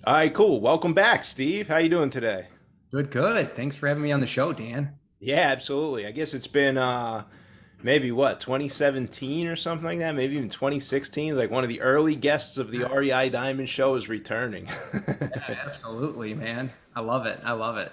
All right, cool. Welcome back, Steve. How you doing today? Good, good. Thanks for having me on the show, Dan. Yeah, absolutely. I guess it's been maybe what, 2017 or something like that, maybe even 2016. Like one of the early guests of the REI Diamond show is returning. Absolutely, man. I love it. I love it.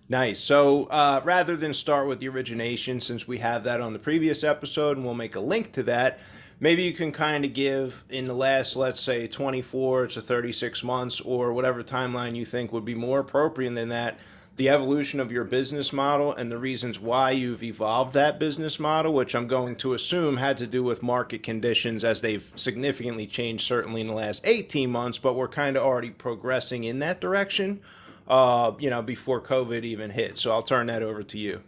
Nice. So rather than start with the origination, since we have that on the previous episode and we'll make a link to that, maybe you can kind of give in the last, let's say, 24 to 36 months or whatever timeline you think would be more appropriate than that, the evolution of your business model and the reasons why you've evolved that business model, which I'm going to assume had to do with market conditions as they've significantly changed, certainly in the last 18 months, but we're kind of already progressing in that direction, before COVID even hit. So I'll turn that over to you.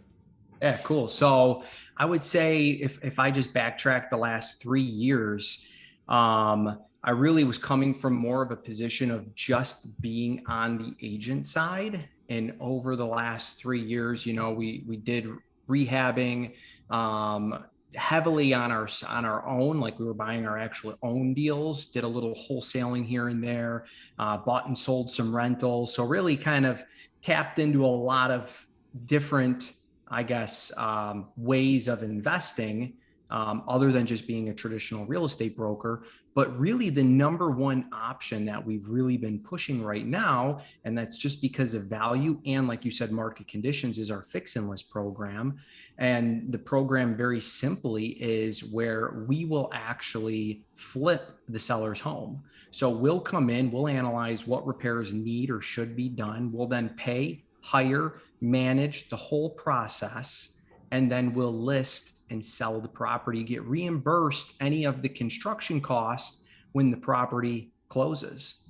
Yeah, cool. So I would say if I just backtrack the last 3 years, I really was coming from more of a position of just being on the agent side. And over the last 3 years, we did rehabbing heavily on our own, like we were buying our actual own deals, did a little wholesaling here and there, bought and sold some rentals. So really kind of tapped into a lot of different, I guess, ways of investing, other than just being a traditional real estate broker. But really, the number one option that we've really been pushing right now, and that's just because of value and, like you said, market conditions, is our fix and list program. And the program, very simply, is where we will actually flip the seller's home. So we'll come in, we'll analyze what repairs need or should be done. We'll then pay, hire, manage the whole process, and then we'll list and sell the property, get reimbursed any of the construction costs when the property closes.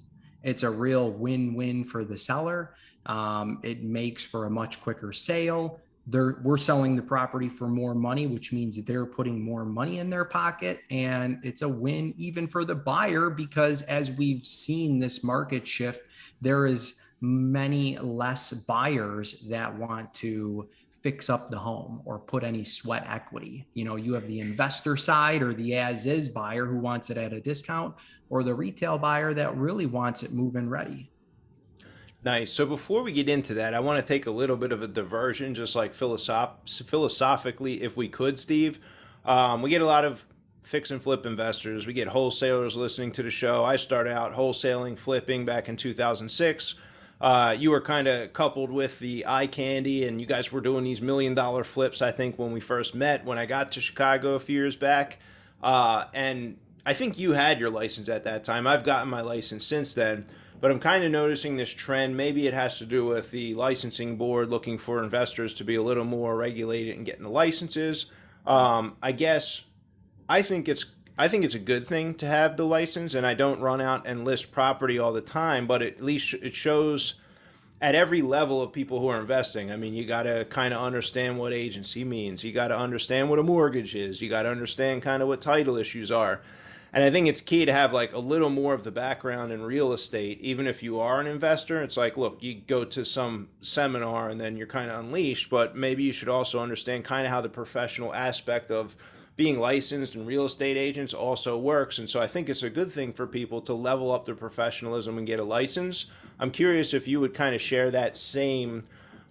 It's a real win-win for the seller. It makes for a much quicker sale. We're selling the property for more money, which means that they're putting more money in their pocket. And it's a win even for the buyer, because as we've seen this market shift, there is many less buyers that want to fix up the home or put any sweat equity. You have the investor side, or the as is buyer who wants it at a discount, or the retail buyer that really wants it move-in ready. Nice. So before we get into that, I want to take a little bit of a diversion, just like philosophically, if we could, Steve. We get a lot of fix and flip investors. We get wholesalers listening to the show. I started out wholesaling, flipping back in 2006. You were kind of coupled with the iCandy, and you guys were doing these $1 million flips, I think, when we first met, when I got to Chicago a few years back. And I think you had your license at that time. I've gotten my license since then. But I'm kind of noticing this trend. Maybe it has to do with the licensing board looking for investors to be a little more regulated and getting the licenses. I guess I think it's I think it's a good thing to have the license, and I don't run out and list property all the time. But at least it shows at every level of people who are investing. I mean, you got to kind of understand what agency means. You got to understand what a mortgage is. You got to understand kind of what title issues are. And I think it's key to have like a little more of the background in real estate, even if you are an investor. It's like, look, you go to some seminar and then you're kind of unleashed, but maybe you should also understand kind of how the professional aspect of being licensed and real estate agents also works. And so I think it's a good thing for people to level up their professionalism and get a license. I'm curious if you would kind of share that same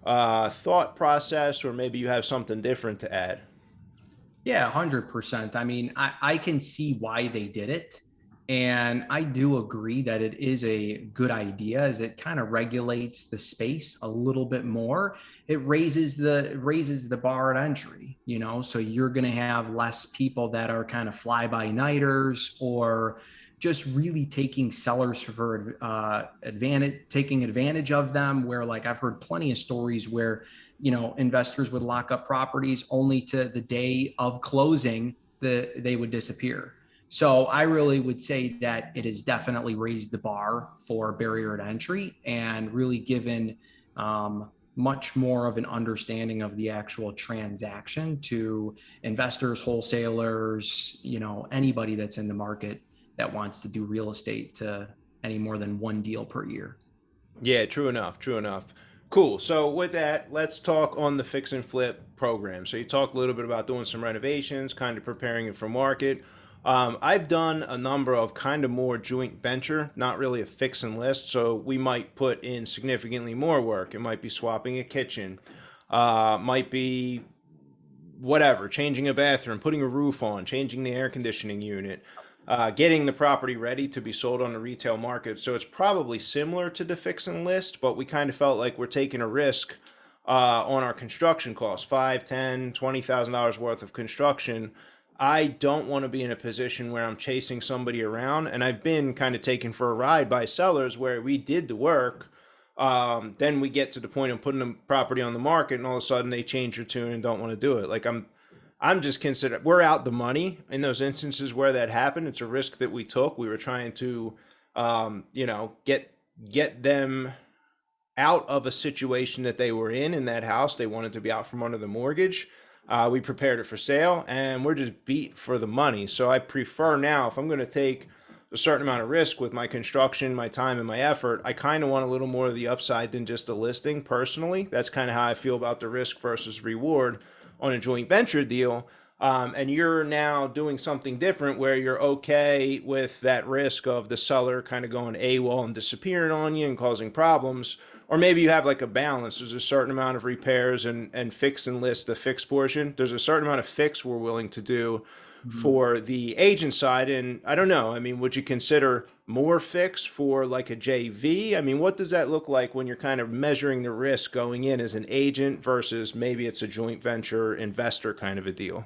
thought process, or maybe you have something different to add. Yeah, 100%. I mean, I can see why they did it. And I do agree that it is a good idea, as it kind of regulates the space a little bit more. It raises the bar at entry, so you're going to have less people that are kind of fly by nighters, or just really taking sellers for taking advantage of them, where, like, I've heard plenty of stories where investors would lock up properties only to the day of closing they would disappear. So I really would say that it has definitely raised the bar for barrier to entry, and really given much more of an understanding of the actual transaction to investors, wholesalers, anybody that's in the market that wants to do real estate, to any more than one deal per year. Yeah, true enough. True enough. Cool. So with that, let's talk on the fix and flip program. So you talked a little bit about doing some renovations, kind of preparing it for market. I've done a number of kind of more joint venture, not really a fix and list. So we might put in significantly more work. It might be swapping a kitchen, might be whatever, changing a bathroom, putting a roof on, changing the air conditioning unit, getting the property ready to be sold on the retail market. So it's probably similar to the fix and list, but we kind of felt like we're taking a risk on our construction costs, 5, 10, $20,000 worth of construction. I don't want to be in a position where I'm chasing somebody around, and I've been kind of taken for a ride by sellers where we did the work. Then we get to the point of putting the property on the market, and all of a sudden they change their tune and don't want to do it. Like I'm just consider we're out the money in those instances where that happened. It's a risk that we took. We were trying to, get them out of a situation that they were in that house. They wanted to be out from under the mortgage. We prepared it for sale, and we're just beat for the money. So I prefer now, if I'm going to take a certain amount of risk with my construction, my time, and my effort, I kind of want a little more of the upside than just a listing personally. That's kind of how I feel about the risk versus reward on a joint venture deal. And you're now doing something different where you're okay with that risk of the seller kind of going AWOL and disappearing on you and causing problems. Or maybe you have like a balance. There's a certain amount of repairs and fix and list, the fix portion. There's a certain amount of fix we're willing to do for the agent side. And I don't know, I mean, would you consider more fix for like a JV? I mean, what does that look like when you're kind of measuring the risk going in as an agent versus maybe it's a joint venture investor kind of a deal?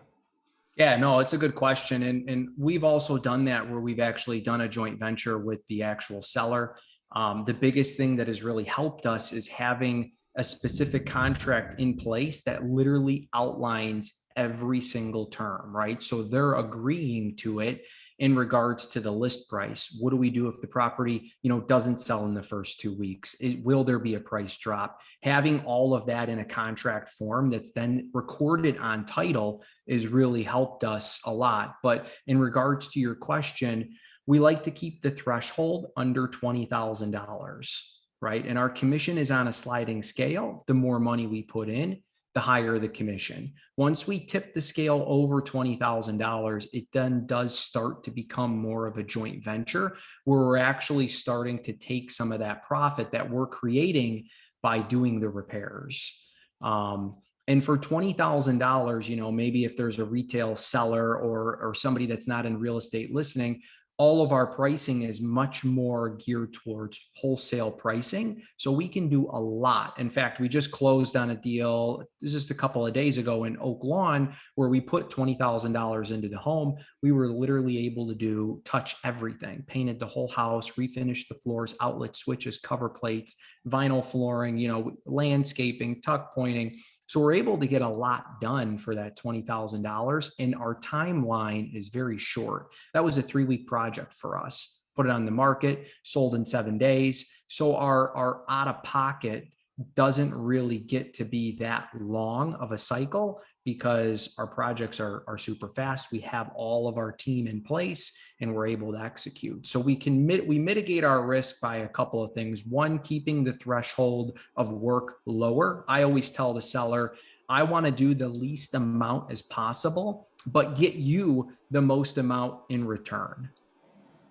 Yeah, no, it's a good question. And we've also done that where we've actually done a joint venture with the actual seller. The biggest thing that has really helped us is having a specific contract in place that literally outlines every single term, right? So they're agreeing to it in regards to the list price. What do we do if the property, doesn't sell in the first 2 weeks? Will there be a price drop? Having all of that in a contract form that's then recorded on title is really helped us a lot. But in regards to your question, we like to keep the threshold under $20,000, right? And our commission is on a sliding scale. The more money we put in, the higher the commission. Once we tip the scale over $20,000, it then does start to become more of a joint venture where we're actually starting to take some of that profit that we're creating by doing the repairs. And for $20,000, maybe if there's a retail seller or somebody that's not in real estate listening, all of our pricing is much more geared towards wholesale pricing. So we can do a lot. In fact, we just closed on a deal just a couple of days ago in Oak Lawn where we put $20,000 into the home. We were literally able to touch everything, painted the whole house, refinished the floors, outlet switches, cover plates, vinyl flooring, landscaping, tuck pointing. So we're able to get a lot done for that $20,000, and our timeline is very short. That was a 3-week project for us. Put it on the market, sold in 7 days. So our out of pocket doesn't really get to be that long of a cycle because our projects are super fast. We have all of our team in place and we're able to execute. So we mitigate our risk by a couple of things. One, keeping the threshold of work lower. I always tell the seller, I want to do the least amount as possible, but get you the most amount in return.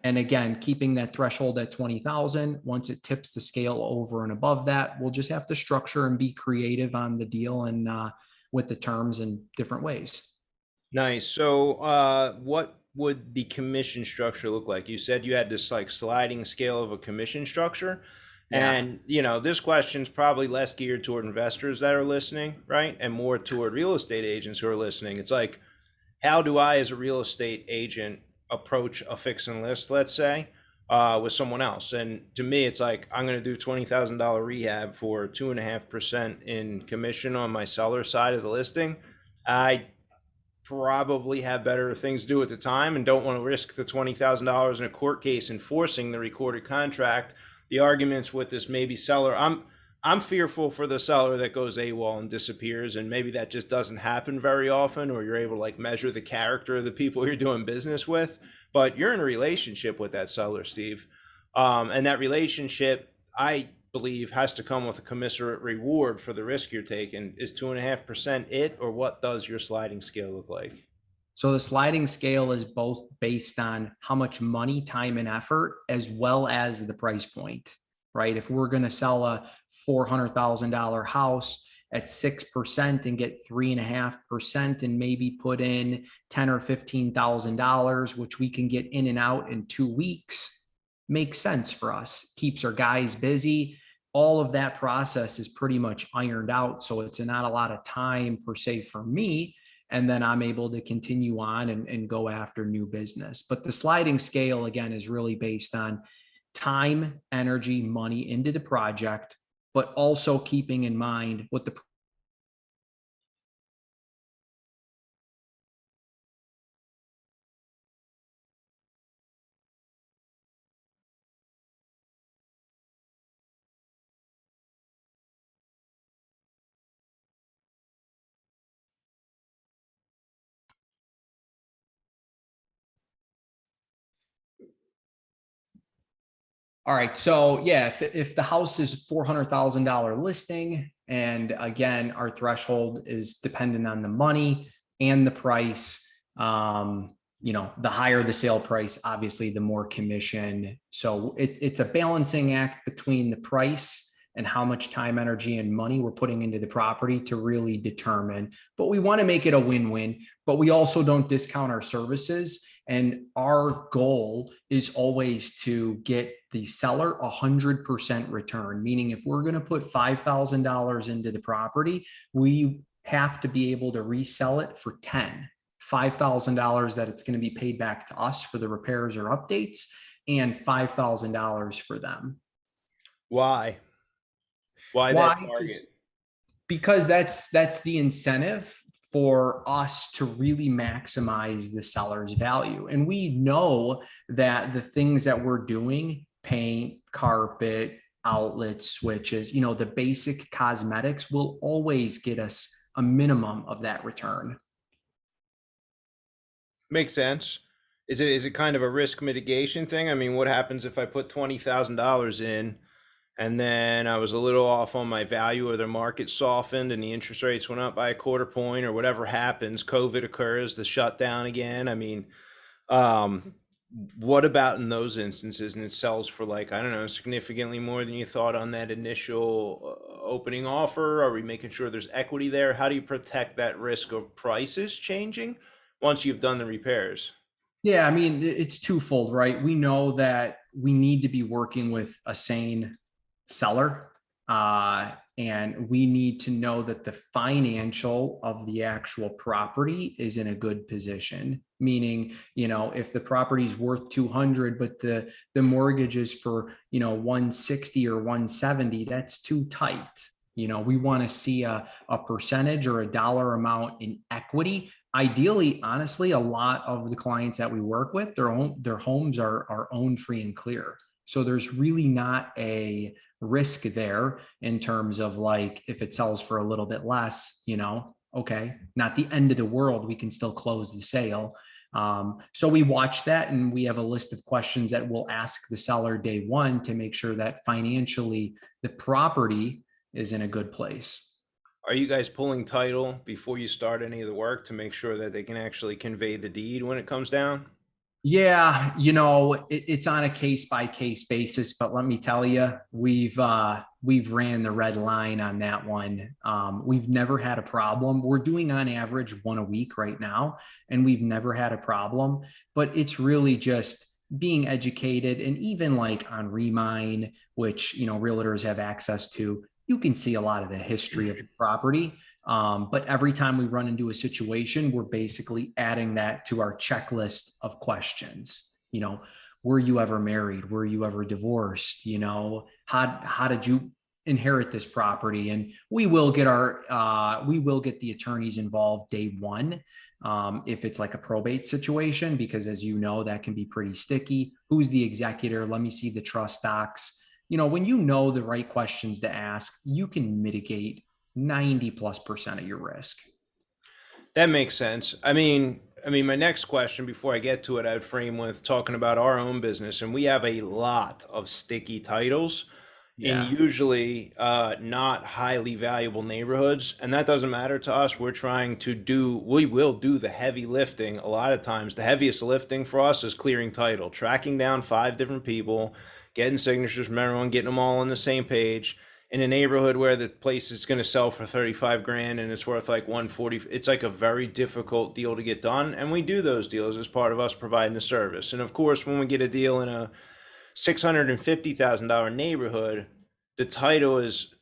And again, keeping that threshold at 20,000, once it tips the scale over and above that, we'll just have to structure and be creative on the deal and with the terms in different ways. Nice. So, what would the commission structure look like? You said you had this like sliding scale of a commission structure. Yeah. And, this question's probably less geared toward investors that are listening, right? And more toward real estate agents who are listening. It's like, how do I, as a real estate agent, approach a fix and list, let's say, with someone else? And to me, it's like, I'm going to do $20,000 rehab for 2.5% in commission on my seller side of the listing. I probably have better things to do at the time and don't want to risk the $20,000 in a court case enforcing the recorded contract. The arguments with this maybe seller, I'm fearful for the seller that goes AWOL and disappears, and maybe that just doesn't happen very often, or you're able to like measure the character of the people you're doing business with. But you're in a relationship with that seller, Steve, and that relationship, I believe, has to come with a commensurate reward for the risk you're taking. Is 2.5% it, or what does your sliding scale look like? So the sliding scale is both based on how much money, time, and effort, as well as the price point, right? If we're going to sell a $400,000 house at 6% and get 3.5% and maybe put in $10,000 or $15,000, which we can get in and out in 2 weeks, makes sense for us. Keeps our guys busy. All of that process is pretty much ironed out. So it's not a lot of time per se for me. And then I'm able to continue on and go after new business. But the sliding scale, again, is really based on time, energy, money into the project, but also keeping in mind what the All right. So yeah, if the house is $400,000 listing, and again, our threshold is dependent on the money and the price. The higher the sale price, obviously, the more commission. So it's a balancing act between the price and how much time, energy, and money we're putting into the property to really determine. But we want to make it a win-win, but we also don't discount our services. And our goal is always to get the seller 100% return, meaning if we're going to put $5,000 into the property, we have to be able to resell it for 10. $5,000 that it's going to be paid back to us for the repairs or updates, and $5,000 for them. Why? Why that target? Because that's the incentive for us to really maximize the seller's value. And we know that the things that we're doing, paint, carpet, outlets, switches, the basic cosmetics will always get us a minimum of that return. Makes sense. Is it kind of a risk mitigation thing? I mean, what happens if I put $20,000 in and then I was a little off on my value, or the market softened and the interest rates went up by a quarter point, or whatever happens, COVID occurs, the shutdown again? I mean, um, what about in those instances and it sells for, like, I don't know, significantly more than you thought on that initial opening offer? Are we making sure there's equity there? How do you protect that risk of prices changing once you've done the repairs? Yeah, I mean, it's twofold, right? We know that we need to be working with a sane seller, and we need to know that the financial of the actual property is in a good position. Meaning, if the property is worth 200, but the mortgage is for 160 or 170, that's too tight. We want to see a percentage or a dollar amount in equity. Ideally, honestly, a lot of the clients that we work with, their homes are owned free and clear. So there's really not a risk there in terms of, like, if it sells for a little bit less, okay, not the end of the world. We can still close the sale. So we watch that, and we have a list of questions that we'll ask the seller day one to make sure that financially the property is in a good place. Are you guys pulling title before you start any of the work to make sure that they can actually convey the deed when it comes down? Yeah, it's on a case by case basis, but let me tell you, we've ran the red line on that one. We've never had a problem. We're doing on average one a week right now, and we've never had a problem. But it's really just being educated, and even like on Remine, which realtors have access to, you can see a lot of the history of the property. But every time we run into a situation, we're basically adding that to our checklist of questions. Were you ever married? Were you ever divorced? How did you inherit this property? And we will get the attorneys involved day one. If it's like a probate situation, because as that can be pretty sticky. Who's the executor? Let me see the trust docs. When the right questions to ask, you can mitigate 90+% of your risk. That makes sense. I mean, my next question before I get to it, I'd frame with talking about our own business, and we have a lot of sticky titles. in Yeah. usually not highly valuable neighborhoods. And that doesn't matter to us. We will do the heavy lifting. A lot of times, the heaviest lifting for us is clearing title, tracking down 5 different people, getting signatures from everyone, getting them all on the same page. In a neighborhood where the place is going to sell for 35 grand and it's worth like 140, it's like a very difficult deal to get done. And we do those deals as part of us providing the service. And of course, when we get a deal in a $650,000 neighborhood, the title is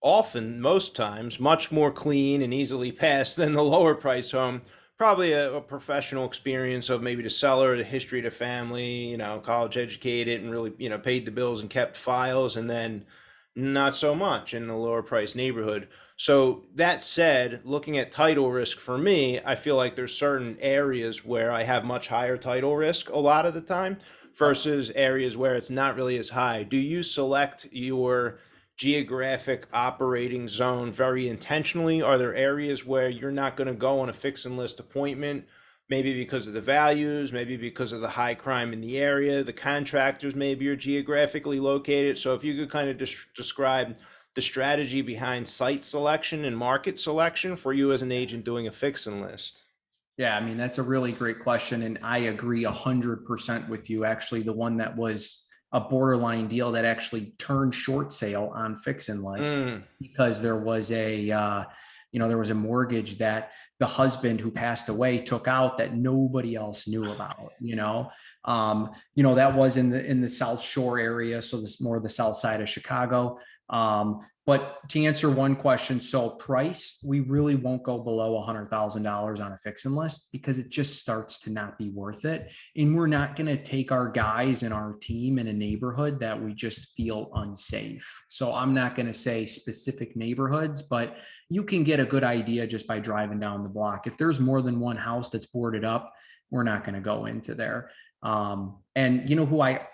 often, most times, much more clean and easily passed than the lower price home. Probably a professional experience of maybe the seller, the history of the family, college educated and really, paid the bills and kept files, and then not so much in the lower price neighborhood. So that said, looking at title risk for me, I feel like there's certain areas where I have much higher title risk a lot of the time versus areas where it's not really as high. Do you select your geographic operating zone very intentionally? Are there areas where you're not going to go on a fix and list appointment, maybe because of the values, maybe because of the high crime in the area, the contractors maybe are geographically located? So if you could kind of describe the strategy behind site selection and market selection for you as an agent doing a fix and list. Yeah, I mean, that's a really great question. And I agree 100% with you. Actually, the one that was a borderline deal that actually turned short sale on fix and list because there was there was a mortgage that the husband who passed away took out that nobody else knew about, that was in the South Shore area. So this more the South side of Chicago. But to answer one question, so price, we really won't go below $100,000 on a fix and list because it just starts to not be worth it. And we're not going to take our guys and our team in a neighborhood that we just feel unsafe. So I'm not going to say specific neighborhoods, but you can get a good idea just by driving down the block. If there's more than one house that's boarded up, we're not going to go into there. And you know who I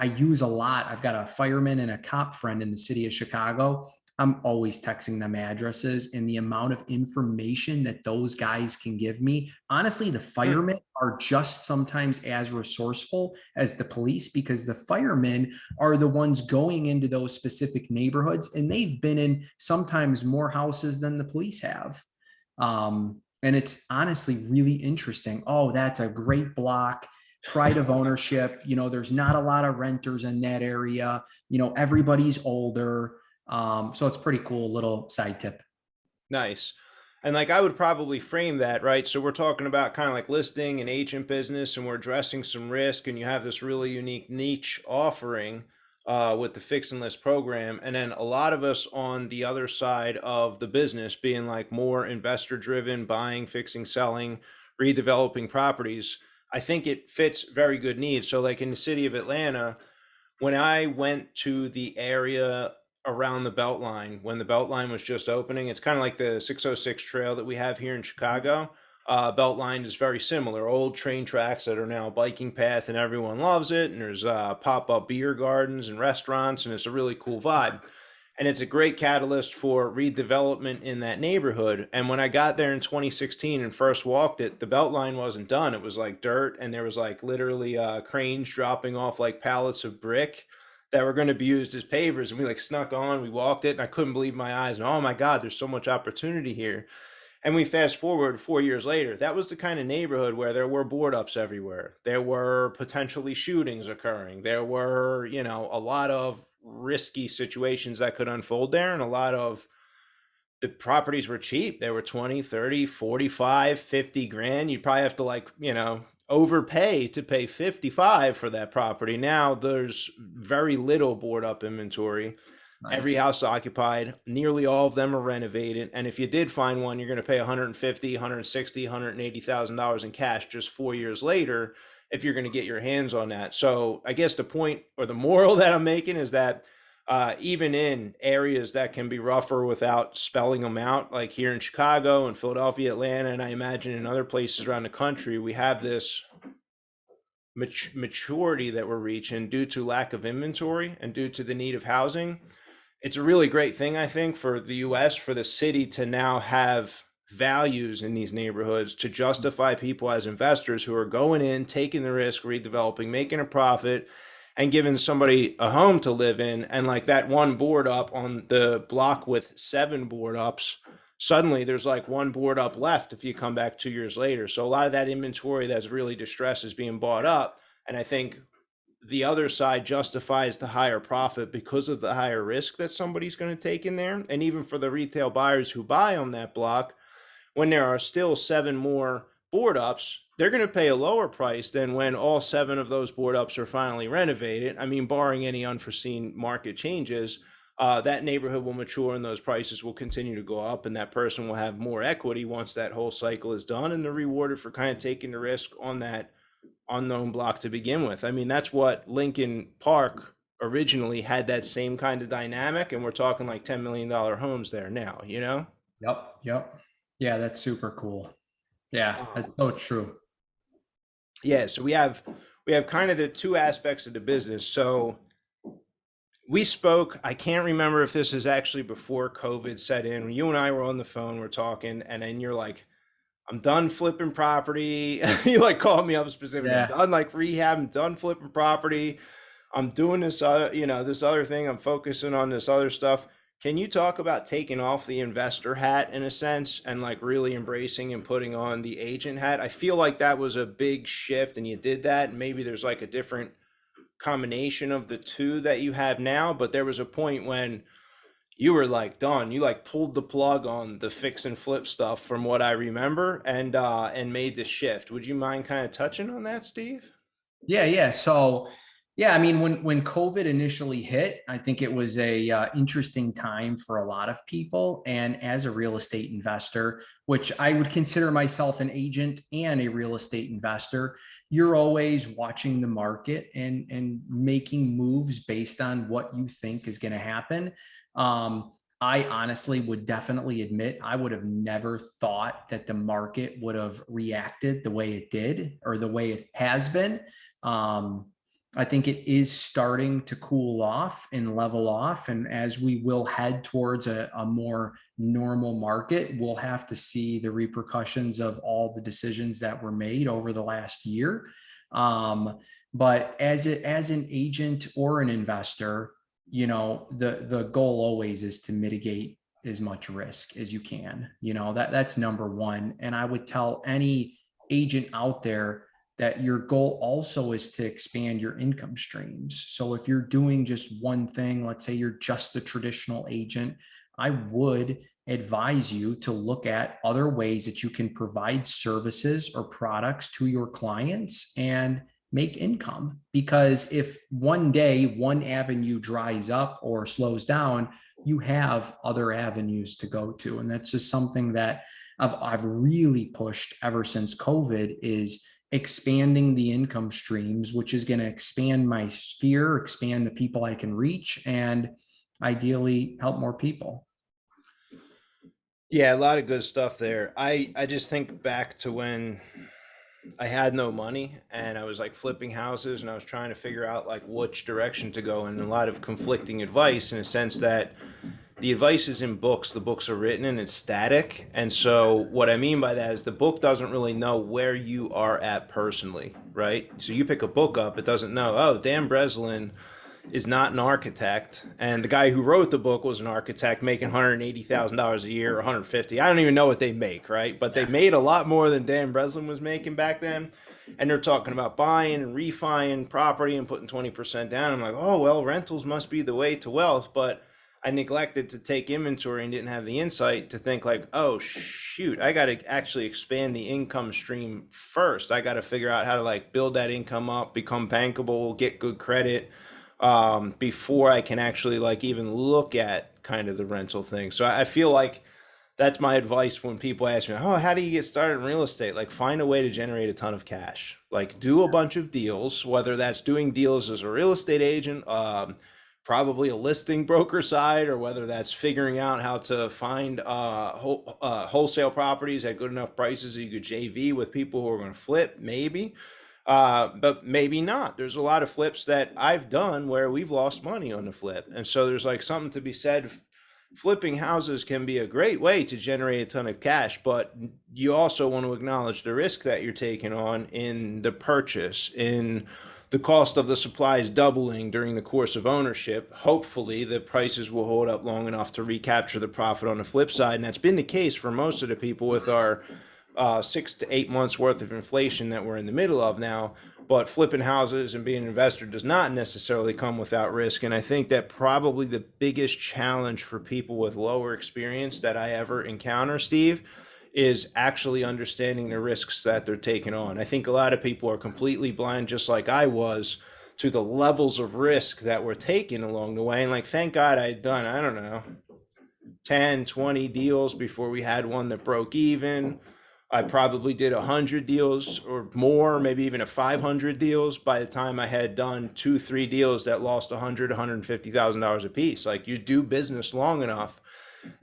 use a lot. I've got a fireman and a cop friend in the city of Chicago. I'm always texting them addresses, and the amount of information that those guys can give me. Honestly, the firemen are just sometimes as resourceful as the police because the firemen are the ones going into those specific neighborhoods, and they've been in sometimes more houses than the police have. And it's honestly really interesting. Oh, that's a great block. Pride of ownership. There's not a lot of renters in that area. Everybody's older. So it's pretty cool little side tip. Nice. And like I would probably frame that, right? So we're talking about kind of like listing and agent business, and we're addressing some risk, and you have this really unique niche offering with the fix and list program. And then a lot of us on the other side of the business being like more investor driven, buying, fixing, selling, redeveloping properties. I think it fits very good needs. So like in the city of Atlanta, when I went to the area around the Beltline, when the Beltline was just opening, it's kind of like the 606 trail that we have here in Chicago. Beltline is very similar, old train tracks that are now a biking path and everyone loves it. And there's pop-up beer gardens and restaurants, and it's a really cool vibe. And it's a great catalyst for redevelopment in that neighborhood. And when I got there in 2016 and first walked it, the Beltline wasn't done. It was like dirt, and there was like literally cranes dropping off like pallets of brick that were going to be used as pavers. And we like snuck on, we walked it, and I couldn't believe my eyes. And oh my God, there's so much opportunity here. And we fast forward 4 years later, that was the kind of neighborhood where there were board ups everywhere. There were potentially shootings occurring. There were, a lot of risky situations that could unfold there. And a lot of the properties were cheap. They were 20, 30, 45, 50 grand. You'd probably have to overpay to pay 55 for that property. Now there's very little board up inventory. Nice. Every house occupied, nearly all of them are renovated. And if you did find one, you're going to pay $150,000, $160,000, $180,000 in cash just 4 years later if you're going to get your hands on that. So I guess the point or the moral that I'm making is that even in areas that can be rougher without spelling them out, like here in Chicago and Philadelphia, Atlanta, and I imagine in other places around the country, we have this maturity that we're reaching due to lack of inventory and due to the need of housing. It's a really great thing, I think, for the US, for the city to now have values in these neighborhoods to justify people as investors who are going in, taking the risk, redeveloping, making a profit, and giving somebody a home to live in, and like that one board up on the block with 7 board ups, suddenly there's like 1 board up left if you come back 2 years later. So a lot of that inventory that's really distressed is being bought up. And I think the other side justifies the higher profit because of the higher risk that somebody's going to take in there. And even for the retail buyers who buy on that block, when there are still 7 more board ups, they're going to pay a lower price than when all 7 of those board ups are finally renovated. I mean, barring any unforeseen market changes, that neighborhood will mature and those prices will continue to go up, and that person will have more equity once that whole cycle is done, and they're rewarded for kind of taking the risk on that unknown block to begin with. I mean, that's what Lincoln Park originally had, that same kind of dynamic, and we're talking like $10 million homes there now, you know? Yep. Yep. Yeah, that's super cool. Yeah, that's so true. Yeah, so we have kind of the 2 aspects of the business. So we spoke, I can't remember if this is actually before COVID set in. When you and I were on the phone, we're talking, and then you're like, I'm done flipping property. You like called me up specifically. Yeah. I'm done like rehab. I'm done flipping property. I'm doing this, this other thing. I'm focusing on this other stuff. Can you talk about taking off the investor hat in a sense and like really embracing and putting on the agent hat? I feel like that was a big shift, and you did that. And maybe there's like a different combination of the two that you have now, but there was a point when you were like done. You like pulled the plug on the fix and flip stuff from what I remember, and made the shift. Would you mind kind of touching on that, Steve? Yeah, yeah. So, yeah, I mean, when COVID initially hit, I think it was a interesting time for a lot of people. And as a real estate investor, which I would consider myself an agent and a real estate investor, you're always watching the market and making moves based on what you think is going to happen. I honestly would definitely admit I would have never thought that the market would have reacted the way it did or the way it has been. I think it is starting to cool off and level off. And as we will head towards a more normal market, we'll have to see the repercussions of all the decisions that were made over the last year. But as an agent or an investor, the goal always is to mitigate as much risk as you can. That's number one. And I would tell any agent out there that your goal also is to expand your income streams. So if you're doing just one thing, let's say you're just a traditional agent, I would advise you to look at other ways that you can provide services or products to your clients and make income. Because if one day one avenue dries up or slows down, you have other avenues to go to. And that's just something that I've really pushed ever since COVID, is expanding the income streams, which is going to expand my sphere, expand the people I can reach, and ideally help more people. Yeah, a lot of good stuff there. I just think back to when I had no money and I was like flipping houses, and I was trying to figure out like which direction to go, and a lot of conflicting advice, in a sense that the advice is in books. The books are written and it's static. And so what I mean by that is the book doesn't really know where you are at personally, right? So you pick a book up, it doesn't know, oh, Dan Breslin is not an architect, and the guy who wrote the book was an architect making $180,000 a year or 150. I don't even know what they make, right? But they made a lot more than Dan Breslin was making back then. And they're talking about buying and refining property and putting 20% down. I'm like, oh, well, rentals must be the way to wealth. But I neglected to take inventory and didn't have the insight to think like, oh, shoot, I got to actually expand the income stream first. I got to figure out how to like build that income up, become bankable, get good credit, before I can actually like even look at kind of the rental thing. So I feel like that's my advice when people ask me, oh, how do you get started in real estate? Like, find a way to generate a ton of cash. Like, do a bunch of deals, whether that's doing deals as a real estate agent, probably a listing broker side, or whether that's figuring out how to find wholesale properties at good enough prices that you could JV with people who are going to flip, maybe. But maybe not. There's a lot of flips that I've done where we've lost money on the flip. And so there's like something to be said. Flipping houses can be a great way to generate a ton of cash, but you also want to acknowledge the risk that you're taking on in the purchase, in the cost of the supply is doubling during the course of ownership. Hopefully, the prices will hold up long enough to recapture the profit on the flip side. And that's been the case for most of the people with our 6 to 8 months worth of inflation that we're in the middle of now. But flipping houses and being an investor does not necessarily come without risk. And I think that probably the biggest challenge for people with lower experience that I ever encounter, Steve, is actually understanding the risks that they're taking on. I think a lot of people are completely blind, just like I was, to the levels of risk that we're taking along the way. And like, thank God I had done, I don't know, 10, 20 deals before we had one that broke even. I probably did 100 deals or more, maybe even 500 deals by the time I had done 2, 3 deals that lost $150,000 a piece. Like, you do business long enough,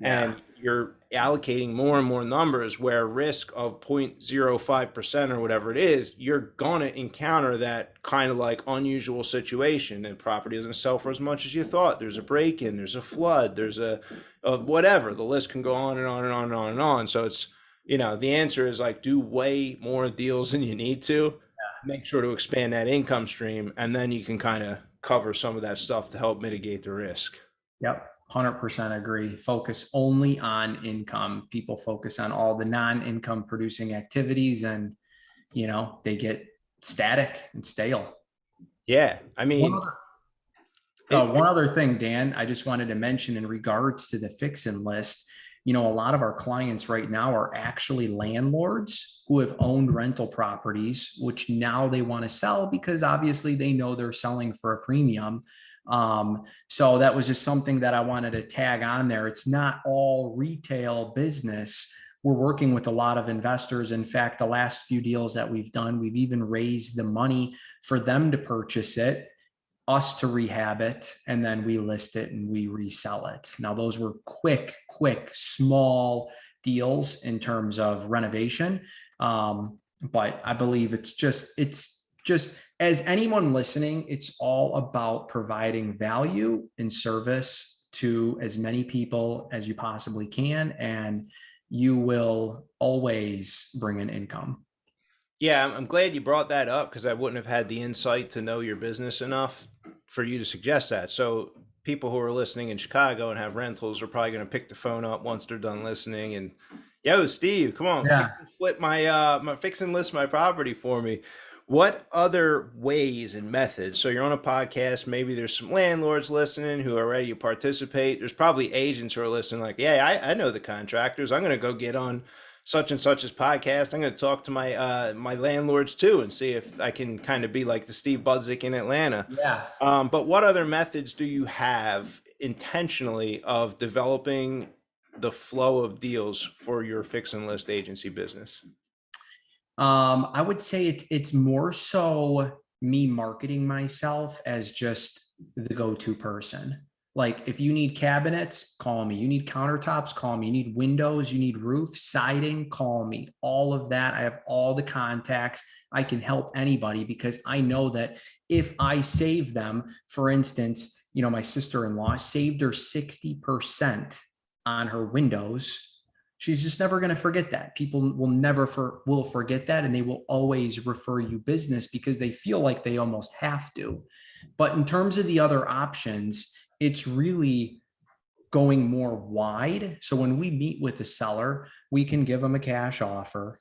and you're allocating more and more numbers where risk of 0.05% or whatever it is, you're going to encounter that kind of like unusual situation, and property doesn't sell for as much as you thought. There's a break-in, there's a flood, there's a whatever. The list can go on and on and on and on and on. So it's, the answer is like, do way more deals than you need to. Make sure to expand that income stream, and then you can kind of cover some of that stuff to help mitigate the risk. Yep. 100% agree. Focus only on income. People focus on all the non-income producing activities, and, they get static and stale. Yeah. I mean, one other thing, Dan, I just wanted to mention in regards to the fix and list. A lot of our clients right now are actually landlords who have owned rental properties, which now they want to sell because obviously they know they're selling for a premium. So that was just something that I wanted to tag on there. It's not all retail business. We're working with a lot of investors. In fact, the last few deals that we've done, we've even raised the money for them to purchase it, us to rehab it, and then we list it and we resell it. Now, those were quick, small deals in terms of renovation. But I believe it's just as anyone listening, it's all about providing value and service to as many people as you possibly can, and you will always bring in income. Yeah, I'm glad you brought that up, because I wouldn't have had the insight to know your business enough for you to suggest that. So people who are listening in Chicago and have rentals are probably going to pick the phone up once they're done listening and, yo, Steve, come on, flip my fix and list my property for me. What other ways and methods? So you're on a podcast, maybe there's some landlords listening who are ready to participate. There's probably agents who are listening like, yeah, I know the contractors. I'm going to go get on such and such's podcast. I'm going to talk to my my landlords too and see if I can kind of be like the Steve Budzik in Atlanta. Yeah. But what other methods do you have intentionally of developing the flow of deals for your fix and list agency business? I would say it's more so me marketing myself as just the go-to person. Like, if you need cabinets, call me. You need countertops, call me. You need windows, you need roof, siding, call me. All of that. I have all the contacts. I can help anybody because I know that if I save them, for instance, my sister-in-law saved her 60% on her windows. She's just never going to forget that. People will never will forget that, and they will always refer you business because they feel like they almost have to. But in terms of the other options, it's really going more wide. So when we meet with the seller, we can give them a cash offer.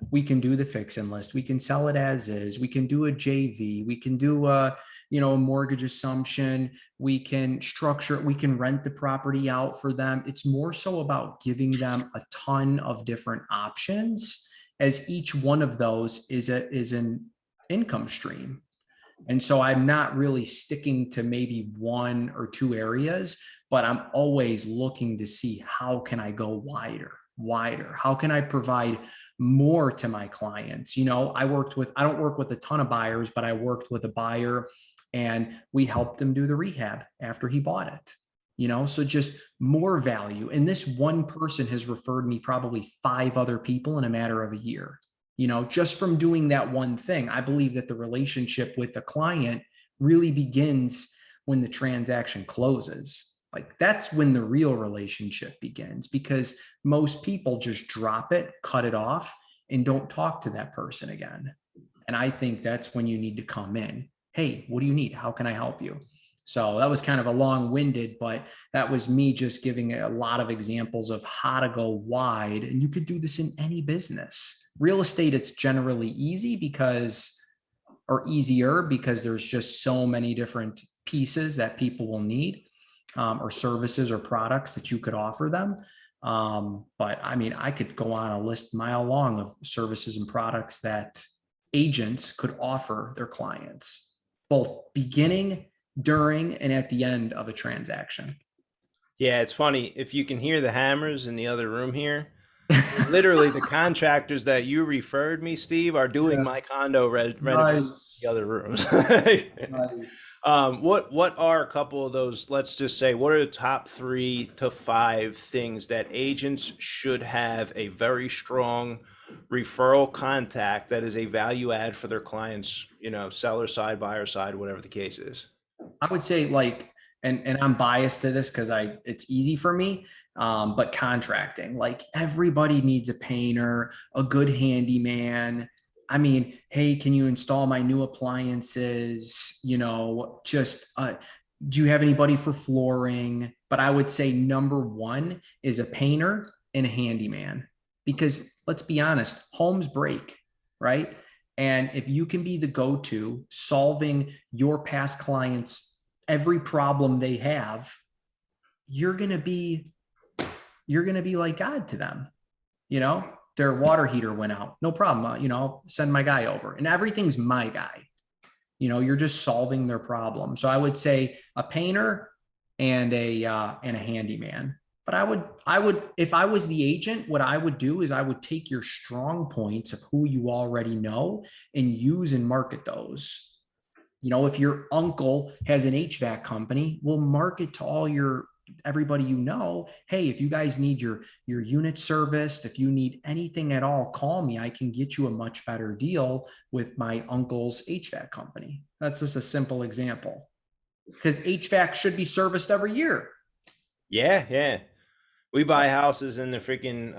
We can do the fix and list. We can sell it as is. We can do a JV. We can do a mortgage assumption. We can structure it. We can rent the property out for them. It's more so about giving them a ton of different options, as each one of those is an income stream. And so I'm not really sticking to maybe 1 or 2 areas, but I'm always looking to see how can I go wider. How can I provide more to my clients? I don't work with a ton of buyers, but I worked with a buyer and we helped him do the rehab after he bought it. So just more value. And this one person has referred me probably 5 other people in a matter of a year. Just from doing that one thing. I believe that the relationship with the client really begins when the transaction closes. Like, that's when the real relationship begins, because most people just drop it, cut it off, and don't talk to that person again. And I think that's when you need to come in. hey, what do you need? How can I help you? So that was kind of a long-winded, but that was me just giving a lot of examples of how to go wide. And you could do this in any business. Real estate, it's generally easy because, or easier because there's just so many different pieces that people will need, or services or products that you could offer them. But I mean, I could go on a list mile long of services and products that agents could offer their clients, both beginning, during, and at the end of a transaction. Yeah, it's funny. If you can hear the hammers in the other room here, literally the contractors that you referred me, Steve, are doing Yeah. my condo renovation in the Nice. other rooms. Nice. What are a couple of those, let's just say, what are the top 3 to 5 things that agents should have a very strong referral contact that is a value add for their clients, seller side, buyer side, whatever the case is? I would say like, and I'm biased to this because it's easy for me. But contracting, like everybody needs a painter, a good handyman. I mean, hey, can you install my new appliances? Do you have anybody for flooring? But I would say number one is a painter and a handyman, because let's be honest, homes break, right? And if you can be the go-to solving your past clients every problem they have, you're going to be like God to them. Their water heater went out, no problem. Send my guy over, and everything's my guy. You're just solving their problem. So I would say a painter and a handyman. But I would, if I was the agent, what I would do is I would take your strong points of who you already know and use and market those. If your uncle has an HVAC company, we'll market to everybody hey, if you guys need your unit serviced, if you need anything at all, call me. I can get you a much better deal with my uncle's HVAC company. That's just a simple example, because HVAC should be serviced every year. Yeah. We buy houses and the freaking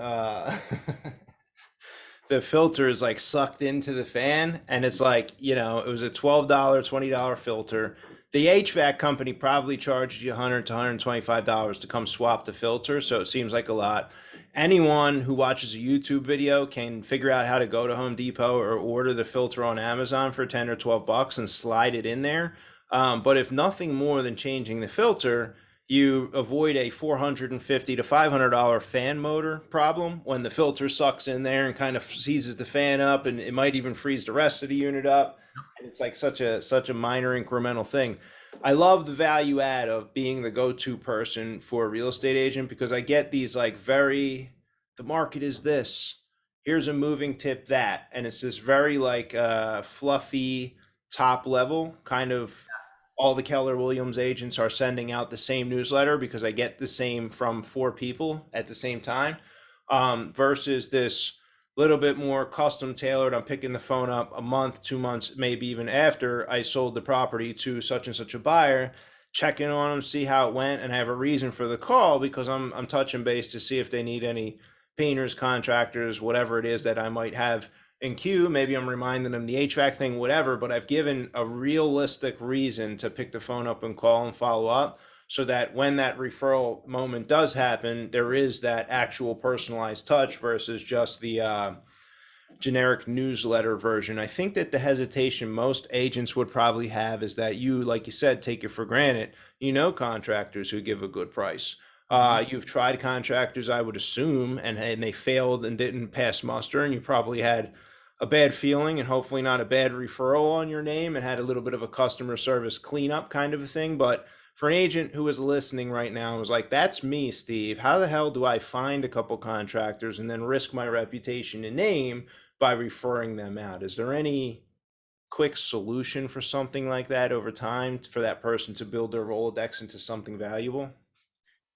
the filter is like sucked into the fan, and it's like, it was a $12, $20 filter. The HVAC company probably charged you $100 to $125 to come swap the filter, so it seems like a lot. Anyone who watches a YouTube video can figure out how to go to Home Depot or order the filter on Amazon for 10 or 12 bucks and slide it in there. But if nothing more than changing the filter, you avoid a $450 to $500 fan motor problem when the filter sucks in there and kind of seizes the fan up, and it might even freeze the rest of the unit up. And it's like such a minor incremental thing. I love the value add of being the go-to person for a real estate agent, because I get these like the market is this, here's a moving tip that, and it's this very like fluffy top level kind of. All the Keller Williams agents are sending out the same newsletter because I get the same from 4 people at the same time, versus this little bit more custom tailored. I'm picking the phone up a month, 2 months, maybe even after I sold the property to such and such a buyer, checking on them, see how it went, and I have a reason for the call because I'm touching base to see if they need any painters, contractors, whatever it is that I might have in queue. Maybe I'm reminding them the HVAC thing, whatever, but I've given a realistic reason to pick the phone up and call and follow up, so that when that referral moment does happen, there is that actual personalized touch versus just the generic newsletter version. I think that the hesitation most agents would probably have is that you, like you said, take it for granted. Contractors who give a good price. You've tried contractors, I would assume, and they failed and didn't pass muster, and you probably had a bad feeling and hopefully not a bad referral on your name and had a little bit of a customer service cleanup kind of a thing. But for an agent who is listening right now and was like, that's me, Steve, how the hell do I find a couple contractors and then risk my reputation and name by referring them out? Is there any quick solution for something like that over time for that person to build their Rolodex into something valuable?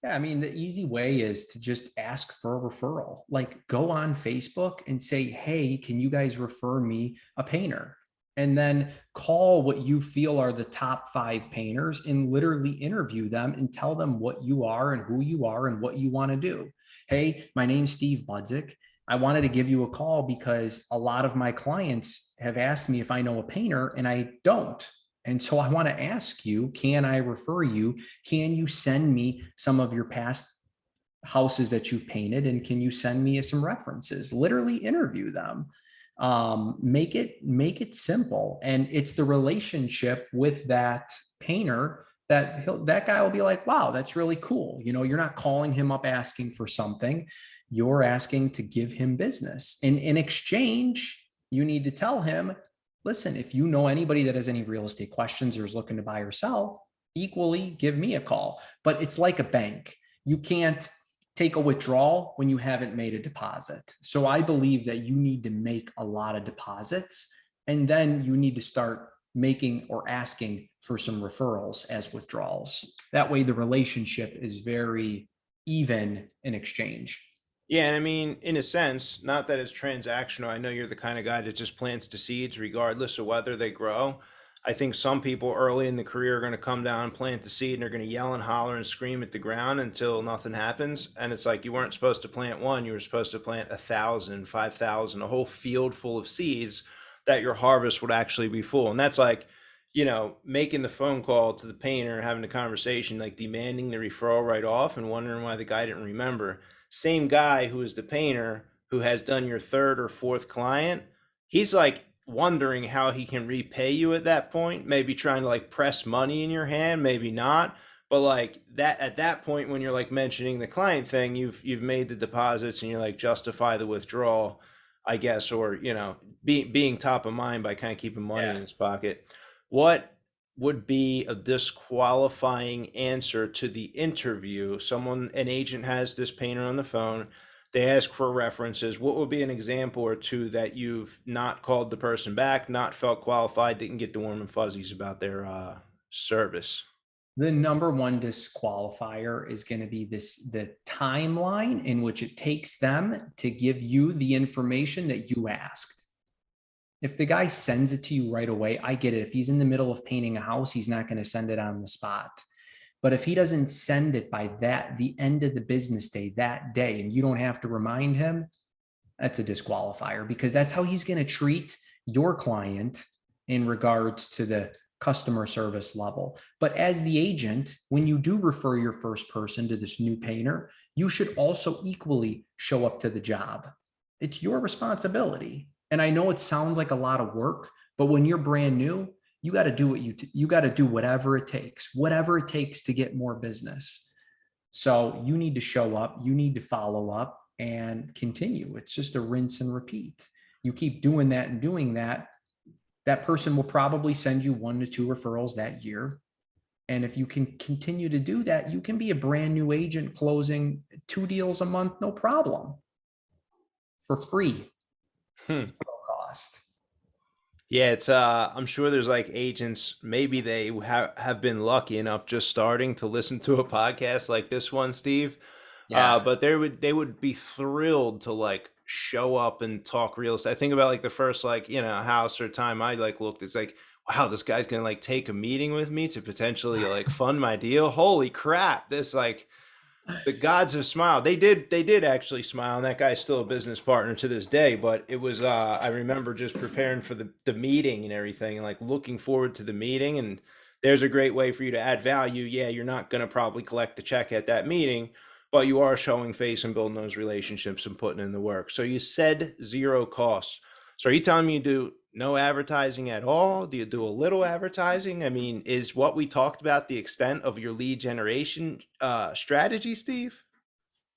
Yeah, I mean, the easy way is to just ask for a referral. Like, go on Facebook and say, hey, can you guys refer me a painter? And then call what you feel are the top 5 painters and literally interview them and tell them what you are and who you are and what you want to do. Hey, my name's Steve Budzik. I wanted to give you a call because a lot of my clients have asked me if I know a painter and I don't. And so I want to ask you, can I refer you? Can you send me some of your past houses that you've painted? And can you send me some references? Literally interview them. Make it simple. And it's the relationship with that painter that guy will be like, wow, that's really cool. You're not calling him up asking for something. You're asking to give him business. And in exchange, you need to tell him, listen, if you know anybody that has any real estate questions or is looking to buy or sell, equally give me a call. But it's like a bank. You can't take a withdrawal when you haven't made a deposit. So I believe that you need to make a lot of deposits, and then you need to start making or asking for some referrals as withdrawals. That way the relationship is very even in exchange. Yeah, and I mean, in a sense, not that it's transactional. I know you're the kind of guy that just plants the seeds regardless of whether they grow. I think some people early in the career are going to come down and plant the seed and they're going to yell and holler and scream at the ground until nothing happens. And it's like you weren't supposed to plant one, you were supposed to plant 1,000, 5,000, a whole field full of seeds that your harvest would actually be full. And that's like, making the phone call to the painter and having the conversation, like demanding the referral right off and wondering why the guy didn't remember. Same guy who is the painter who has done your third or fourth client, he's like wondering how he can repay you at that point, maybe trying to like press money in your hand, maybe not. But like that at that point when you're like mentioning the client thing, you've made the deposits and you're like justify the withdrawal, I guess, or being top of mind by kind of keeping money in his pocket. What would be a disqualifying answer to the interview? An agent has this painter on the phone. They ask for references. What would be an example or two that you've not called the person back, not felt qualified, didn't get the warm and fuzzies about their service? The number one disqualifier is going to be the timeline in which it takes them to give you the information that you asked. If the guy sends it to you right away, I get it. If he's in the middle of painting a house, he's not going to send it on the spot. But if he doesn't send it by the end of the business day, that day, and you don't have to remind him, that's a disqualifier, because that's how he's going to treat your client in regards to the customer service level. But as the agent, when you do refer your first person to this new painter, you should also equally show up to the job. It's your responsibility. And I know it sounds like a lot of work, but when you're brand new, you got to do you got to do whatever it takes to get more business. So you need to show up, you need to follow up and continue. It's just a rinse and repeat. You keep doing that and doing that, that person will probably send you 1 to 2 referrals that year. And if you can continue to do that, you can be a brand new agent closing 2 deals a month, no problem, for free. Cost. Yeah, it's I'm sure there's like agents, maybe they have been lucky enough just starting to listen to a podcast like this one, Steve. Yeah. But they would be thrilled to like show up and talk real estate. I think about like the first like, house or time I like looked, it's like, wow, this guy's gonna like take a meeting with me to potentially like fund my deal. Holy crap. This like the gods have smiled. They did actually smile, and that guy's still a business partner to this day. But it was I remember just preparing for the meeting and everything, and like looking forward to the meeting. And there's a great way for you to add value. Yeah, you're not gonna probably collect the check at that meeting, but you are showing face and building those relationships and putting in the work. So you said zero costs. So are you telling me you do no advertising at all? Do you do a little advertising? I mean, is what we talked about the extent of your lead generation strategy, Steve?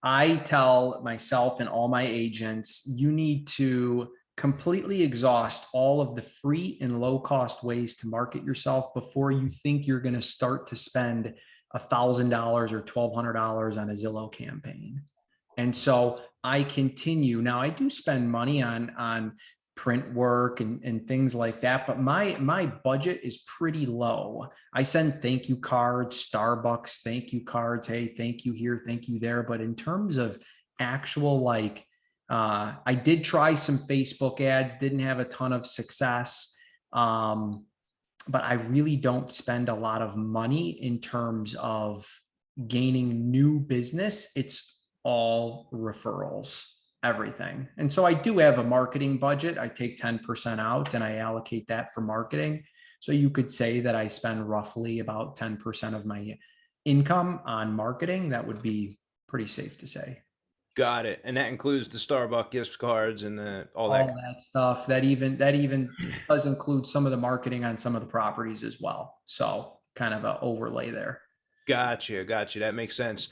I tell myself and all my agents, you need to completely exhaust all of the free and low cost ways to market yourself before you think you're going to start to spend $1,000 or $1,200 on a Zillow campaign. And so I continue. Now I do spend money on print work and things like that, but my budget is pretty low. I send thank you cards, Starbucks thank you cards. Hey, thank you here, thank you there. But in terms of actual I did try some Facebook ads, didn't have a ton of success. But I really don't spend a lot of money in terms of gaining new business. It's all referrals, everything. And so I do have a marketing budget. I take 10% out and I allocate that for marketing. So you could say that I spend roughly about 10% of my income on marketing. That would be pretty safe to say. Got it. And that includes the Starbucks gift cards and all that. All that stuff. That even does include some of the marketing on some of the properties as well. So kind of an overlay there. Gotcha. That makes sense.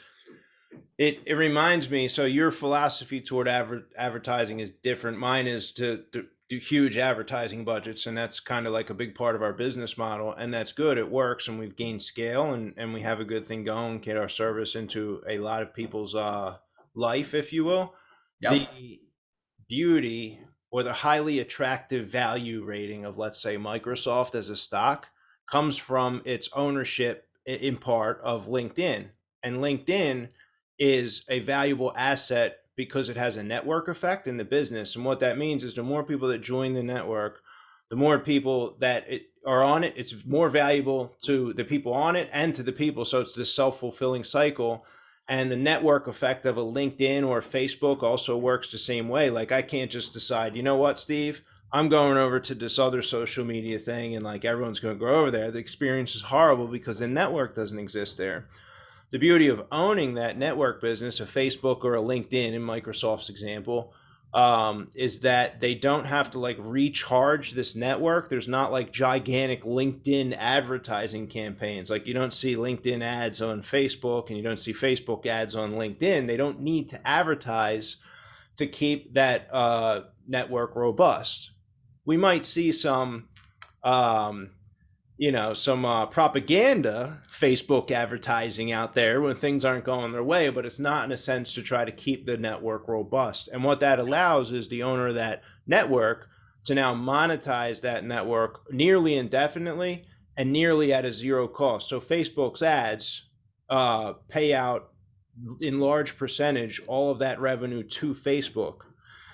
It reminds me, so your philosophy toward advertising is different. Mine is to do huge advertising budgets, and that's kind of like a big part of our business model, and that's good. It works, and we've gained scale, and we have a good thing going, get our service into a lot of people's life, if you will. Yep. The beauty or the highly attractive value rating of, let's say, Microsoft as a stock comes from its ownership in part of LinkedIn. And LinkedIn is a valuable asset because it has a network effect in the business. And what that means is the more people that join the network, the more people that are on it, it's more valuable to the people on it and to the people. So it's this self-fulfilling cycle. And the network effect of a LinkedIn or Facebook also works the same way. Like I can't just decide, you know what, Steve, I'm going over to this other social media thing and like everyone's going to go over there. The experience is horrible because the network doesn't exist there. The beauty of owning that network business, a Facebook or a LinkedIn in Microsoft's example, is that they don't have to like recharge this network. There's not like gigantic LinkedIn advertising campaigns. Like you don't see LinkedIn ads on Facebook and you don't see Facebook ads on LinkedIn. They don't need to advertise to keep that network robust. We might see some propaganda Facebook advertising out there when things aren't going their way, but it's not in a sense to try to keep the network robust. And what that allows is the owner of that network to now monetize that network nearly indefinitely and nearly at a zero cost. So Facebook's ads pay out in large percentage all of that revenue to Facebook.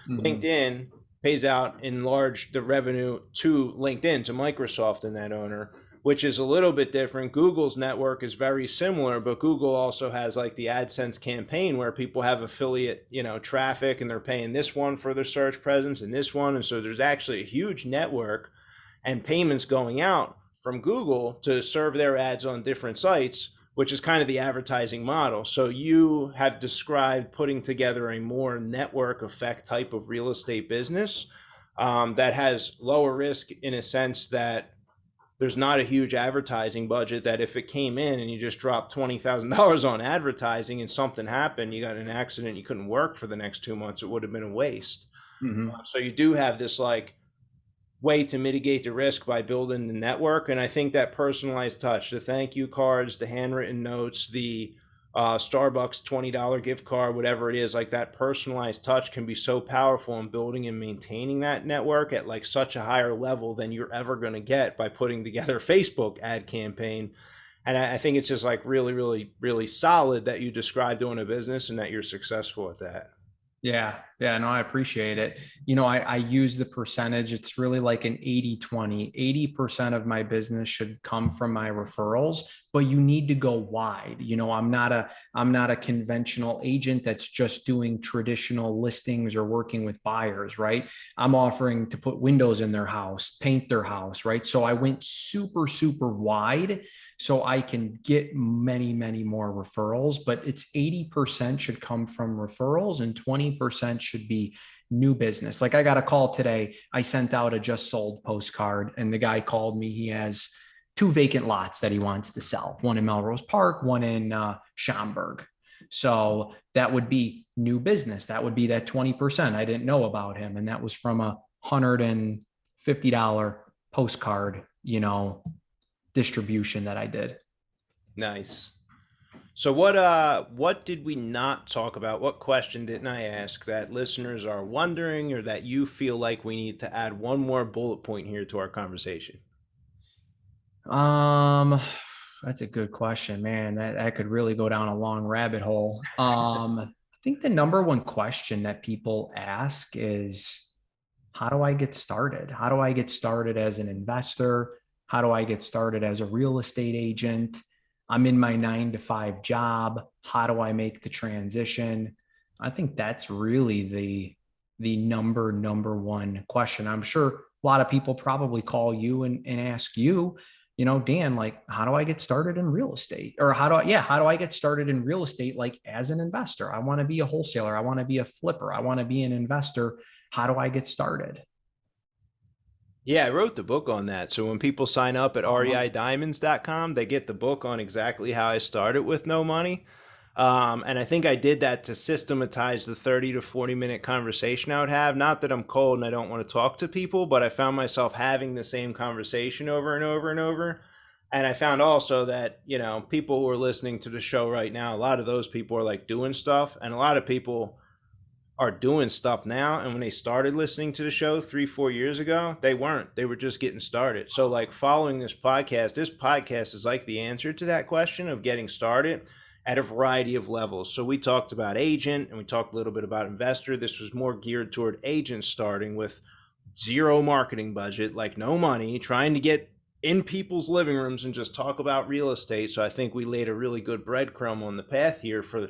Mm-hmm. LinkedIn pays out in large the revenue to LinkedIn, to Microsoft and that owner, which is a little bit different. Google's network is very similar, but Google also has like the AdSense campaign where people have affiliate, traffic and they're paying this one for their search presence and this one. And so there's actually a huge network and payments going out from Google to serve their ads on different sites, which is kind of the advertising model. So you have described putting together a more network effect type of real estate business that has lower risk in a sense that there's not a huge advertising budget, that if it came in and you just dropped $20,000 on advertising and something happened, you got in an accident, you couldn't work for the next 2 months, it would have been a waste. Mm-hmm. So you do have this like way to mitigate the risk by building the network. And I think that personalized touch, the thank you cards, the handwritten notes, the Starbucks $20 gift card, whatever it is, like that personalized touch can be so powerful in building and maintaining that network at like such a higher level than you're ever going to get by putting together a Facebook ad campaign. And I think it's just like really, really, really solid that you described doing a business and that you're successful at that. Yeah. No, I appreciate it. I use the percentage. It's really like an 80-20. 80% of my business should come from my referrals, but you need to go wide. I'm not a conventional agent that's just doing traditional listings or working with buyers, right? I'm offering to put windows in their house, paint their house, right? So I went super, super wide so I can get many, many more referrals, but it's 80% should come from referrals and 20% should be new business. Like I got a call today. I sent out a just sold postcard and the guy called me. He has 2 vacant lots that he wants to sell, one in Melrose Park, one in Schaumburg. So that would be new business. That would be that 20% I didn't know about him. And that was from a $150 postcard, distribution that I did. Nice. So what did we not talk about? What question didn't I ask that listeners are wondering or that you feel like we need to add one more bullet point here to our conversation? That's a good question, man. That could really go down a long rabbit hole. I think the number one question that people ask is, how do I get started? How do I get started as an investor? How do I get started as a real estate agent? I'm in my 9-to-5 job. How do I make the transition? I think that's really the number one question. I'm sure a lot of people probably call you and ask you, Dan, like, how do I get started in real estate? Or how do I get started in real estate? Like as an investor, I want to be a wholesaler. I want to be a flipper. I want to be an investor. How do I get started? Yeah, I wrote the book on that. So when people sign up at Oh, nice. reidiamonds.com, they get the book on exactly how I started with no money. And I think I did that to systematize the 30 to 40-minute conversation I would have. Not that I'm cold and I don't want to talk to people, but I found myself having the same conversation over and over and over. And I found also that, people who are listening to the show right now, a lot of those people are like doing stuff, and a lot of people are doing stuff now. And when they started listening to the show 3 4 years ago, they weren't. They were just getting started. So like following this podcast is like the answer to that question of getting started at a variety of levels. So we talked about agent and we talked a little bit about investor. This was more geared toward agents starting with zero marketing budget, like no money, trying to get in people's living rooms and just talk about real estate. So I think we laid a really good breadcrumb on the path here for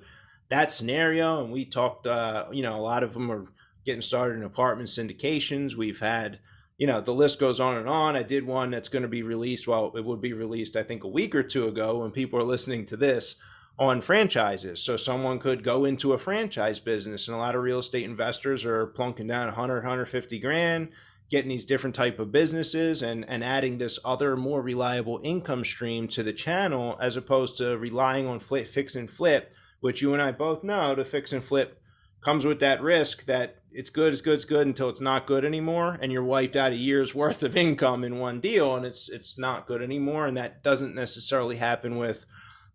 that scenario. And we talked, a lot of them are getting started in apartment syndications. We've had, the list goes on and on. I did one that's going to be released. Well, it would be released, I think, a week or two ago when people are listening to this, on franchises. So someone could go into a franchise business, and a lot of real estate investors are plunking down 100, 150 grand, getting these different type of businesses and adding this other more reliable income stream to the channel, as opposed to relying on fix and flip, which you and I both know the fix and flip comes with that risk that it's good, it's good until it's not good anymore, and you're wiped out a year's worth of income in one deal, and it's not good anymore. And that doesn't necessarily happen with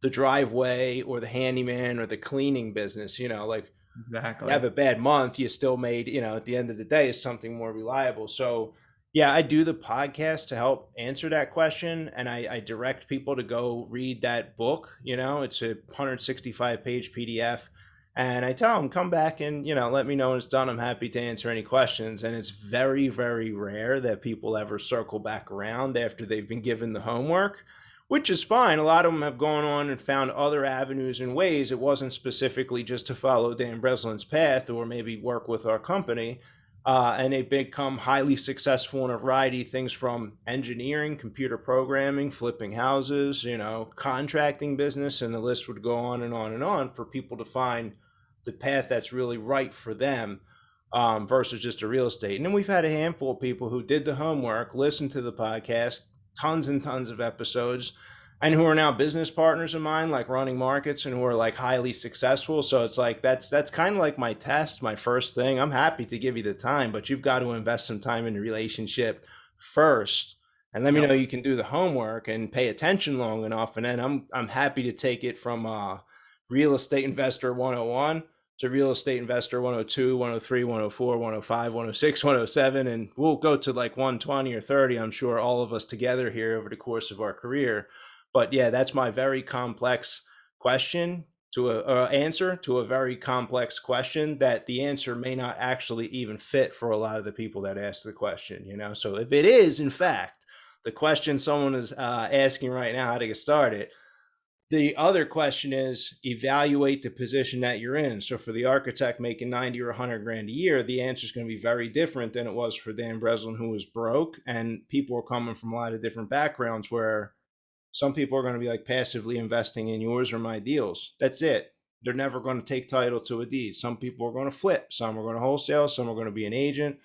the driveway or the handyman or the cleaning business. Like you Exactly. have a bad month, you still made, at the end of the day, is something more reliable. So yeah, I do the podcast to help answer that question. And I direct people to go read that book. It's a 165-page PDF. And I tell them, come back and, let me know when it's done. I'm happy to answer any questions. And it's very, very rare that people ever circle back around after they've been given the homework, which is fine. A lot of them have gone on and found other avenues and ways. It wasn't specifically just to follow Dan Breslin's path or maybe work with our company. And they've become highly successful in a variety of things, from engineering, computer programming, flipping houses, contracting business, and the list would go on and on and on for people to find the path that's really right for them, versus just a real estate. And then we've had a handful of people who did the homework, listened to the podcast, tons and tons of episodes, and who are now business partners of mine, like running markets, and who are like highly successful. So it's like that's kind of like my test, my first thing. I'm happy to give you the time, but you've got to invest some time in the relationship first, and let me know Yep. you can do the homework and pay attention long enough, and then I'm happy to take it from real estate investor 101 to real estate investor 102, 103, 104, 105, 106, 107, and we'll go to like 120 or 30, I'm sure, all of us together here over the course of our career. But yeah, that's my very complex question to answer to a very complex question that the answer may not actually even fit for a lot of the people that ask the question. So if it is in fact the question someone is asking right now, how to get started, the other question is evaluate the position that you're in. So for the architect making 90 or 100 grand a year, the answer is going to be very different than it was for Dan Breslin, who was broke. And people are coming from a lot of different backgrounds, where some people are going to be like passively investing in yours or my deals. That's it. They're never going to take title to a deed. Some people are going to flip. Some are going to wholesale. Some are going to be an agent.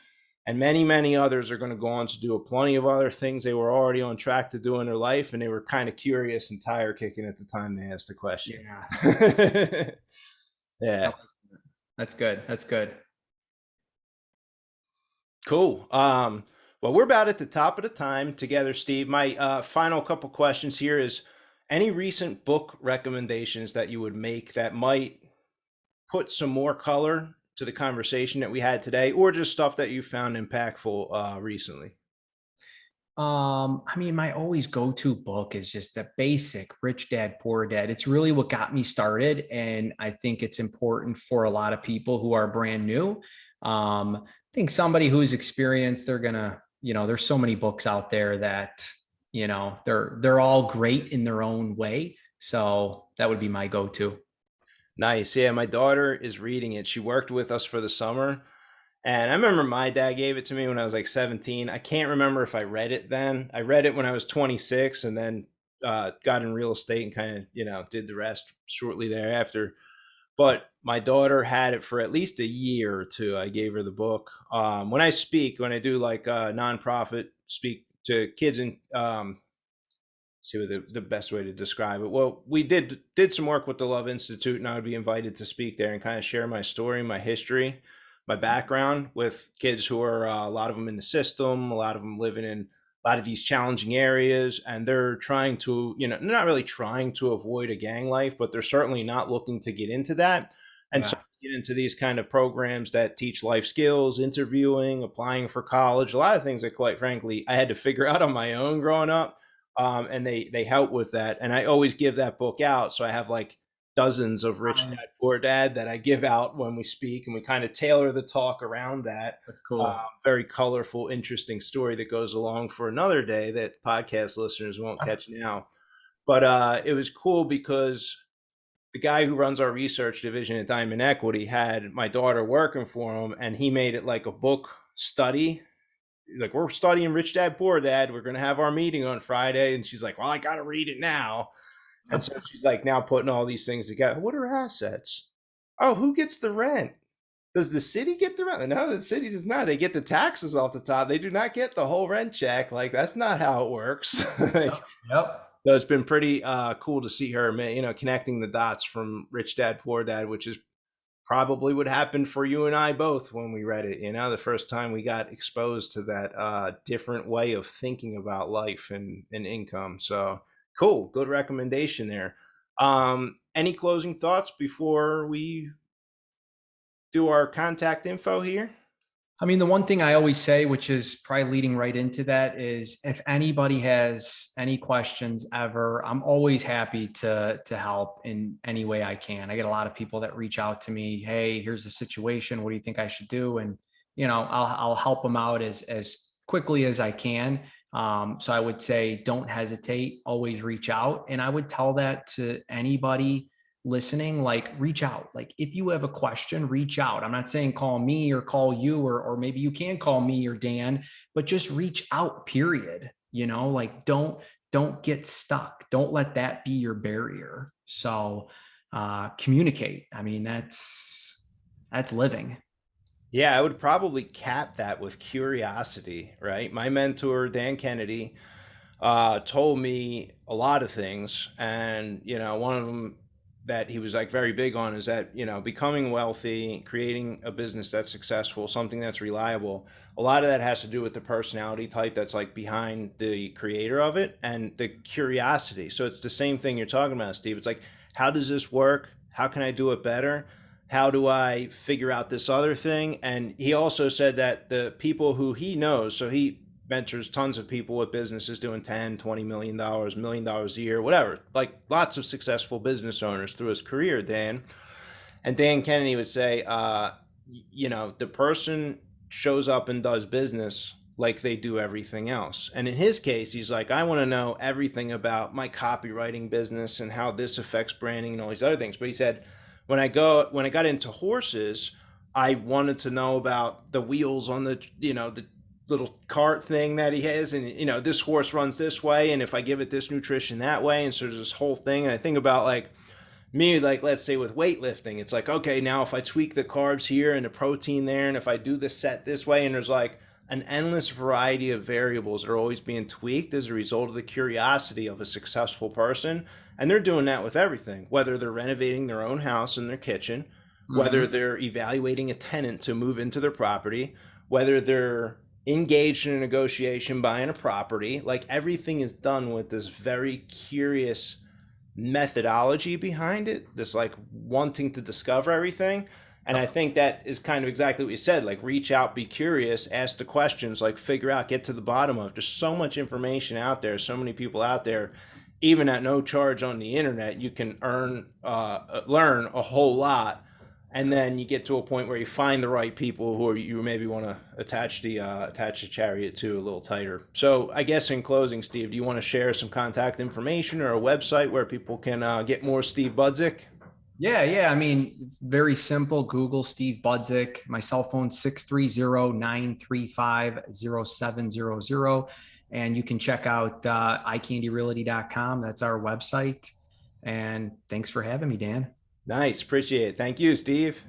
And many, many others are going to go on to do a plenty of other things they were already on track to do in their life. And they were kind of curious and tire kicking at the time they asked the question. Yeah. Yeah. That's good. That's good. Cool. Well, we're about at the top of the time together, Steve. My final couple questions here is, any recent book recommendations that you would make that might put some more color to the conversation that we had today, or just stuff that you found impactful recently? I mean, my always go-to book is just the basic Rich Dad, Poor Dad. It's really what got me started. And I think it's important for a lot of people who are brand new. I think somebody who's experienced, they're gonna, there's so many books out there that, they're all great in their own way. So that would be my go-to. Nice. Yeah, my daughter is reading it. She worked with us for the summer, And I remember my dad gave it to me when I was like 17. I can't remember if I read it then. I read it when I was 26 and then got in real estate and kind of, did the rest shortly thereafter. But my daughter had it for at least a year or two. I gave her the book. When I do like nonprofit, speak to kids and see what the best way to describe it. Well, we did some work with the Love Institute, and I would be invited to speak there and kind of share my story, my history, my background with kids who are a lot of them in the system, a lot of them living in a lot of these challenging areas, and they're trying to, not really trying to avoid a gang life, but they're certainly not looking to get into that. And so Yeah. get into these kind of programs that teach life skills, interviewing, applying for college, a lot of things that, quite frankly, I had to figure out on my own growing up. And they help with that. And I always give that book out, so I have like dozens of Rich Dad Poor Nice. Dad that I give out when we speak, and we kind of tailor the talk around that. That's cool. Very colorful, interesting story that goes along for another day that podcast listeners won't catch now. But it was cool because the guy who runs our research division at Diamond Equity had my daughter working for him, and he made it like a book study. Like, we're studying Rich Dad Poor Dad. We're going to have our meeting on Friday. And she's like, well, I got to read it now. And so she's like now putting all these things together. What are assets? Oh, who gets the rent? Does the city get the rent? No, the city does not. They get the taxes off the top. They do not get the whole rent check. Like, that's not how it works. Yep. Yep. So it's been pretty cool to see her, connecting the dots from Rich Dad Poor Dad, which is probably what happened for you and I both when we read it. The first time we got exposed to that different way of thinking about life and income. So cool, good recommendation there. Any closing thoughts before we do our contact info here? I mean, the one thing I always say, which is probably leading right into that, is if anybody has any questions ever, I'm always happy to help in any way I can. I get a lot of people that reach out to me, hey, here's the situation. What do you think I should do? And I'll help them out as quickly as I can. So I would say, don't hesitate, always reach out. And I would tell that to anybody listening, like, reach out. Like, if you have a question, reach out. I'm not saying call me or call you, or maybe you can call me or Dan, but just reach out, period. Like, don't get stuck. Don't let that be your barrier. So communicate. I mean, that's living. Yeah, I would probably cap that with curiosity, right? My mentor, Dan Kennedy, told me a lot of things. And, one of them that he was like very big on is that, becoming wealthy, creating a business that's successful, something that's reliable, a lot of that has to do with the personality type that's like behind the creator of it and the curiosity. So it's the same thing you're talking about, Steve. It's like, how does this work? How can I do it better? How do I figure out this other thing? And he also said that the people who he knows, so he mentors tons of people with businesses doing 10, $20 million, $1 million a year, whatever, like lots of successful business owners through his career, Dan. And Dan Kennedy would say, the person shows up and does business like they do everything else. And in his case, he's like, I want to know everything about my copywriting business and how this affects branding and all these other things. But he said, when I got into horses, I wanted to know about the wheels on the little cart thing that he has, and this horse runs this way, and if I give it this nutrition that way, and so there's this whole thing. And I think about like me, like, let's say with weightlifting, it's like, okay, now if I tweak the carbs here and the protein there, and if I do the set this way, and there's like an endless variety of variables that are always being tweaked as a result of the curiosity of a successful person. And they're doing that with everything, whether they're renovating their own house and their kitchen, whether they're evaluating a tenant to move into their property, whether they're engaged in a negotiation buying a property. Like, everything is done with this very curious methodology behind it, this like wanting to discover everything. And I think that is kind of exactly what you said, like, reach out, be curious, ask the questions, like, figure out, get to the bottom of it. There's so much information out there, so many people out there. Even at no charge on the internet, you can learn a whole lot. And then you get to a point where you find the right people who you maybe want to attach the chariot to a little tighter. So I guess in closing, Steve, do you want to share some contact information or a website where people can get more Steve Budzik? Yeah. I mean, it's very simple. Google Steve Budzik. My cell phone 630-935-0700. And you can check out iCandyRealty.com. That's our website. And thanks for having me, Dan. Nice. Appreciate it. Thank you, Steve.